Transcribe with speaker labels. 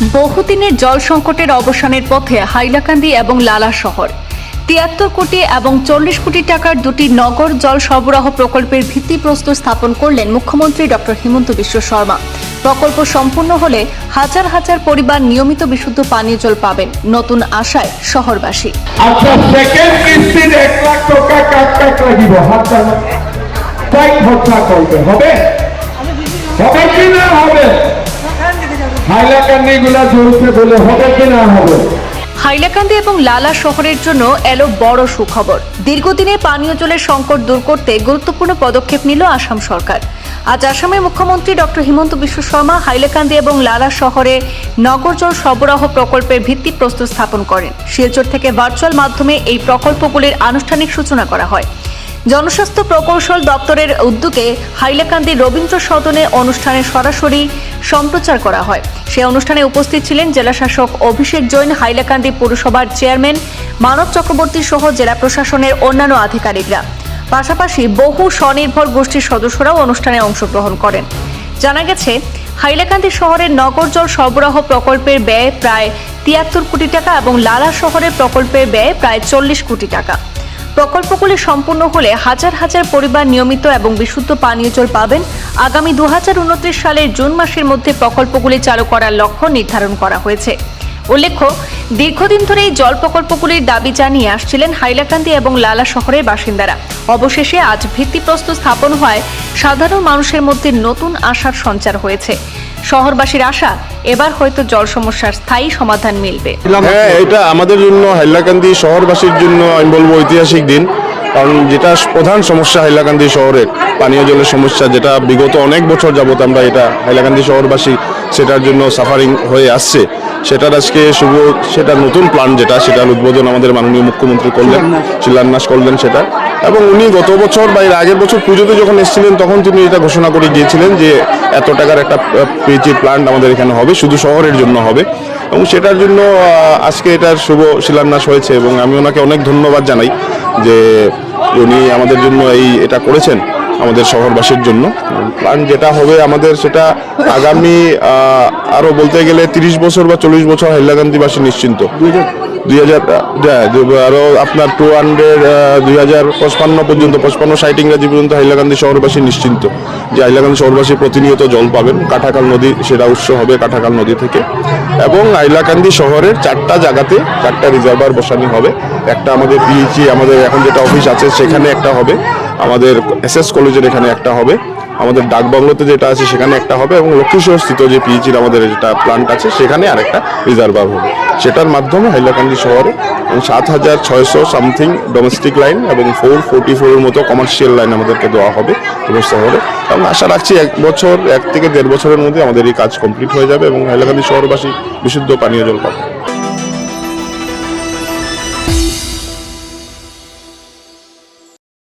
Speaker 1: বহুদিনের জল সংকটের অবসানের পথে হাইলাকান্দি এবং লালা শহর। ৭৩ কোটি এবং ৪০ কোটি টাকার দুটি নগর জল সরবরাহ প্রকল্পের ভিত্তিপ্রস্তর স্থাপন করলেন মুখ্যমন্ত্রী ডক্টর হিমন্ত বিশ্ব শর্মা। প্রকল্প সম্পূর্ণ হলে হাজার হাজার পরিবার নিয়মিত বিশুদ্ধ পানীয় জল পাবেন, নতুন আশায় শহরবাসী।
Speaker 2: আচ্ছা, সেকেন্ড কিস্তির ১ লাখ টাকা কাট লাগিব, হাত তাই খরচা করবে, হবে হবে কি না হবে? হাইলাকান্দি গুলা চলছে বলে হবে কি না হবে?
Speaker 1: হাইলাকান্দি এবং লালা শহরের জন্য এলো বড় সুখবর। দীর্ঘদিনের পানীয় জলের সংকট দূর করতে গুরুত্বপূর্ণ পদক্ষেপ নিল আসাম সরকার। আজ আসামের মুখ্যমন্ত্রী ডক্টর হিমন্ত বিশ্ব শর্মা হাইলাকান্দি এবং লালা শহরে নগর জল সরবরাহ প্রকল্পের ভিত্তিপ্রস্তর স্থাপন করেন। শিলচর থেকে ভার্চুয়াল মাধ্যমে এই প্রকল্পগুলির আনুষ্ঠানিক সূচনা করা হয়। জনস্বাস্থ্য প্রকৌশল দপ্তরের উদ্যোগে হাইলাকান্দি রবীন্দ্র সদনে অনুষ্ঠানে সরাসরি সম্প্রচার করা হয়। সেই অনুষ্ঠানে উপস্থিত ছিলেন জেলাশাসক অভিষেক জৈন, হাইলাকান্দি পৌরসভার চেয়ারম্যান মানব চক্রবর্তী সহ জেলা প্রশাসনের অন্যান্য আধিকারিকরা। পাশাপাশি বহু স্বনির্ভর গোষ্ঠীর সদস্যরাও অনুষ্ঠানে অংশগ্রহণ করেন। জানা গেছে, হাইলাকান্দি শহরের নগর জল সরবরাহ প্রকল্পের ব্যয় প্রায় ৭৩ কোটি টাকা এবং লালা শহরের প্রকল্পের ব্যয় প্রায় ৪০ কোটি টাকা। প্রকল্পগুলি সম্পূর্ণ হলে হাজার হাজার পরিবার নিয়মিত এবং বিশুদ্ধ পানীয় জল পাবেন। আগামী ২০২৯ সালের জুন মাসের মধ্যে প্রকল্পগুলি চালু করার লক্ষ্য নির্ধারণ করা হয়েছে। উল্লেখ্য, দীর্ঘদিন ধরে এই জল প্রকল্পগুলির দাবি জানিয়ে আসছিলেন হাইলাকান্দি এবং লালা শহরের বাসিন্দারা। অবশেষে আজ ভিত্তিপ্রস্তর স্থাপন হয় সাধারণ মানুষের মধ্যে নতুন আশার সঞ্চার হয়েছে। শহরবাসীর আশা, এবার হয়তো জল সমস্যার স্থায়ী সমাধান মিলবে।
Speaker 3: হ্যাঁ, এটা আমাদের জন্য, হাইলাকান্দি শহরবাসীর জন্য আমি বলবো ঐতিহাসিক দিন। কারণ যেটা প্রধান সমস্যা হাইলাকান্দি শহরের পানীয় জলের সমস্যা, যেটা বিগত অনেক বছর যাবত আমরা এটা হাইলাকান্দি শহরবাসী সেটার জন্য সাফারিং হয়ে আসছে, সেটার আজকে শুভ সেটা নতুন প্ল্যান সেটার উদ্বোধন আমাদের মাননীয় মুখ্যমন্ত্রী করলেন, শিলান্যাস করলেন সেটা। এবং উনি গত বছর বা এর আগের বছর পুজোতে যখন এসেছিলেন তখন তিনি এটা ঘোষণা করে গিয়েছিলেন যে এত টাকার একটা পিএইচই প্ল্যান্ট আমাদের এখানে হবে, শুধু শহরের জন্য হবে। এবং সেটার জন্য আজকে এটার শুভ শিলান্যাস হয়েছে এবং আমি ওনাকে অনেক ধন্যবাদ জানাই যে উনি আমাদের জন্য এটা করেছেন আমাদের শহরবাসীর জন্য। প্ল্যান যেটা হবে আমাদের, সেটা আগামী আরও বলতে গেলে 30 বছর বা 40 বছর হাইলাকান্দিবাসী নিশ্চিন্ত। 2000 আরও আপনার 2055 পর্যন্ত 55-60 ইংরাজি পর্যন্ত হাইলাকান্দি শহরবাসী নিশ্চিন্ত যে হাইলাকান্দি শহরবাসী প্রতিনিয়ত জল পাবেন। কাঠাখাল নদী সেটা উৎস হবে কাঠাখাল নদী থেকে। এবং হাইলাকান্দি শহরের 4টা জায়গাতে 4টা রিজার্ভার বসানো হবে। একটা আমাদের পিএইচই, আমাদের এখন যেটা অফিস আছে সেখানে একটা হবে, আমাদের এসএস কলেজের এখানে একটা হবে, আমাদের ডাকবাংলোতে যেটা আছে সেখানে একটা হবে, এবং লক্ষ্মীশহর স্থিত যে পিএইচির আমাদের যেটা প্ল্যান্ট আছে সেখানে আরেকটা রিজার্ভার হবে। সেটার মাধ্যমে হাইলাকান্দি শহরে ৭৬০০ সামথিং ডোমেস্টিক লাইন এবং 444-এর মতো কমার্শিয়াল লাইন আমাদেরকে দেওয়া হবে পুরো শহরে। এবং আশা রাখছি 1 থেকে 1.5 বছরের মধ্যে আমাদের এই কাজ কমপ্লিট হয়ে যাবে এবং হাইলাকান্দি শহরবাসী বিশুদ্ধ পানীয় জল পাবে।